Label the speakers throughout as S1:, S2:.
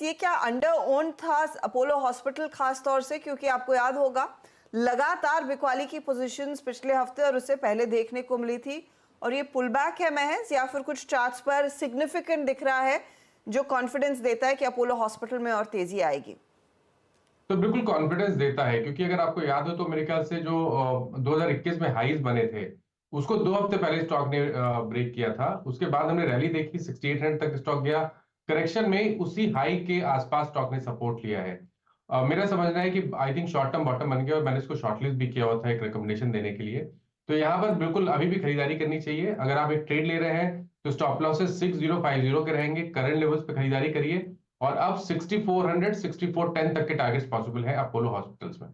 S1: ये क्या under own था अपोलो हॉस्पिटल खास तौर से, क्योंकि आपको याद होगा लगातार बिकवाली की पोजीशंस पिछले हफ्ते और उससे पहले देखने को मिली थी, और ये पुल बैक है महज या फिर कुछ चार्ट्स पर सिग्निफिकेंट दिख रहा है जो कॉन्फिडेंस देता है कि अपोलो हॉस्पिटल में और तेजी आएगी?
S2: तो बिल्कुल कॉन्फिडेंस देता है, क्योंकि अगर आपको याद हो तो मेरे ख्याल से जो 2021 में हाईज बने थे, उसको 2 हफ्ते पहले स्टॉक ने ब्रेक किया था। उसके बाद हमने रैली देखी, 6800 तक स्टॉक गया। करेक्शन में उसी हाई के आसपास स्टॉक ने सपोर्ट लिया है। मेरा समझना है कि I think short term bottom बन गया, और मैंने इसको शॉर्टलिस्ट भी किया हुआ था एक रिकमेंडेशन देने के लिए। तो यहाँ पर बिल्कुल अभी भी खरीदारी करनी चाहिए। अगर आप एक ट्रेड ले रहे हैं तो स्टॉप लॉसेस 6050 के रहेंगे, करंट लेवल्स पे खरीदारी करिए। और अब 6400 6410 तक के टारगेट्स पॉसिबल है अपोलो हॉस्पिटल्स में।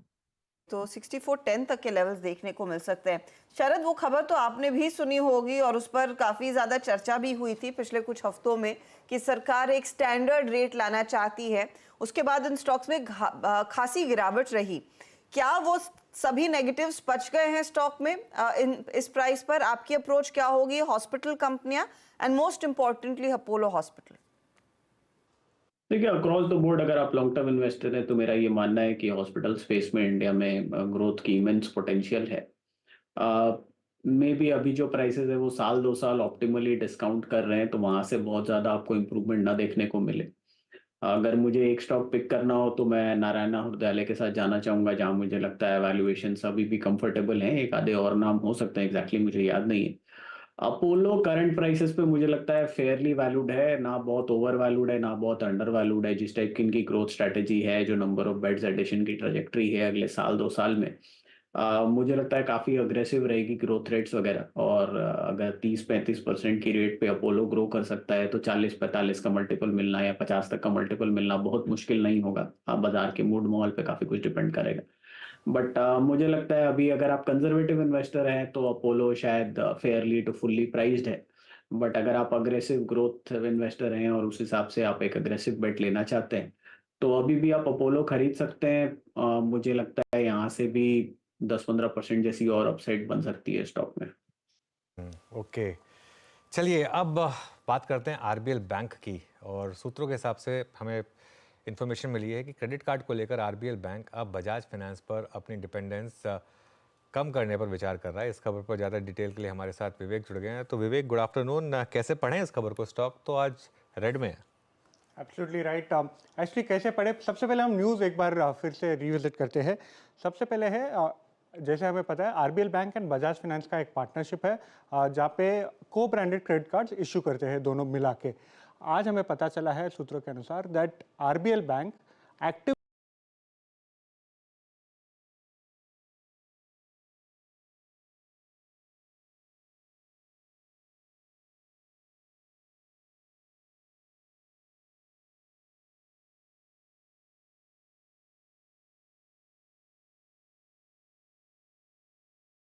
S1: तो 6410 तक के लेवल्स देखने को मिल सकते हैं। शरद, वो खबर तो आपने भी सुनी होगी और उस पर काफी ज्यादा चर्चा भी हुई थी पिछले कुछ हफ्तों में कि सरकार एक स्टैंडर्ड रेट लाना चाहती है। उसके बाद इन स्टॉक्स में खासी गिरावट रही। क्या वो सभी नेगेटिव्स बच गए हैं स्टॉक में? इस प्राइस पर आपकी अप्रोच क्या होगी? हॉस्पिटल कंपनियां and most importantly Apollo hospital.
S3: देखिए, अक्रॉस द बोर्ड अगर आप लॉन्ग टर्म इन्वेस्टर हैं तो मेरा ये मानना है कि हॉस्पिटल स्पेस में इंडिया में ग्रोथ की इमेंस पोटेंशियल है। मे बी अभी जो प्राइसेस है वो साल 2 साल ऑप्टिमली डिस्काउंट कर रहे हैं, तो वहां से बहुत ज़्यादा आपको इम्प्रूवमेंट ना देखने को मिले। अगर मुझे एक स्टॉक पिक करना हो तो मैं नारायणा हृदयालय के साथ जाना चाहूंगा, जहां मुझे लगता है वैल्यूएशन अभी भी कंफर्टेबल हैं। एक आधे और नाम हो सकते हैं, एग्जैक्टली मुझे याद नहीं है। अपोलो करंट प्राइसेस पे मुझे लगता है फेयरली वैल्यूड है, ना बहुत ओवर वैल्यूड है ना बहुत अंडर वैल्यूड है। जिस टाइप की इनकी ग्रोथ स्ट्रेटेजी है, जो नंबर ऑफ बेड्स एडिशन की ट्रेजेक्ट्री है अगले साल 2 साल में, मुझे लगता है काफी अग्रेसिव रहेगी ग्रोथ रेट्स वगैरह। और अगर 30-35% की रेट पे अपोलो ग्रो कर सकता है तो 40-45 का मल्टीपल मिलना या 50 तक का मल्टीपल मिलना बहुत मुश्किल नहीं होगा। बाजार के मूड माहौल पे काफी कुछ डिपेंड करेगा। बट मुझे लगता है अभी अगर आप कंजर्वेटिव इन्वेस्टर हैं तो अपोलो शायद फेयरली टू फुल्ली प्राइस्ड है। बट अगर आप अग्रेसिव ग्रोथ इन्वेस्टर हैं और उस हिसाब से आप एक अग्रेसिव बेट लेना चाहते हैं तो अभी भी आप अपोलो खरीद सकते हैं। मुझे लगता है यहाँ से भी 10-15% जैसी और अपसाइड बन सकती है स्टॉक में।
S4: ओके, चलिए अब बात करते हैं आरबीएल बैंक की। और सूत्रों के हिसाब से हमें इन्फॉर्मेशन मिली है कि क्रेडिट कार्ड को लेकर आरबीएल बैंक अब बजाज फाइनेंस पर अपनी डिपेंडेंस कम करने पर विचार कर रहा है। इस खबर पर ज़्यादा डिटेल के लिए हमारे साथ विवेक जुड़ गए हैं। तो विवेक, गुड आफ्टरनून। कैसे पढ़ें इस खबर को? स्टॉक तो आज रेड में है।
S5: Absolutely right. एक्चुअली कैसे पढ़े, सबसे पहले हम न्यूज़ एक बार फिर से रिविजिट करते हैं। सबसे पहले है जैसे हमें पता है RBL bank and Bajaj finance का एक पार्टनरशिप है, जहाँ पे को ब्रांडेड क्रेडिट कार्ड्स इशू करते हैं दोनों मिला के। आज हमें पता चला है सूत्रों के अनुसार दैट आरबीएल बैंक एक्टिव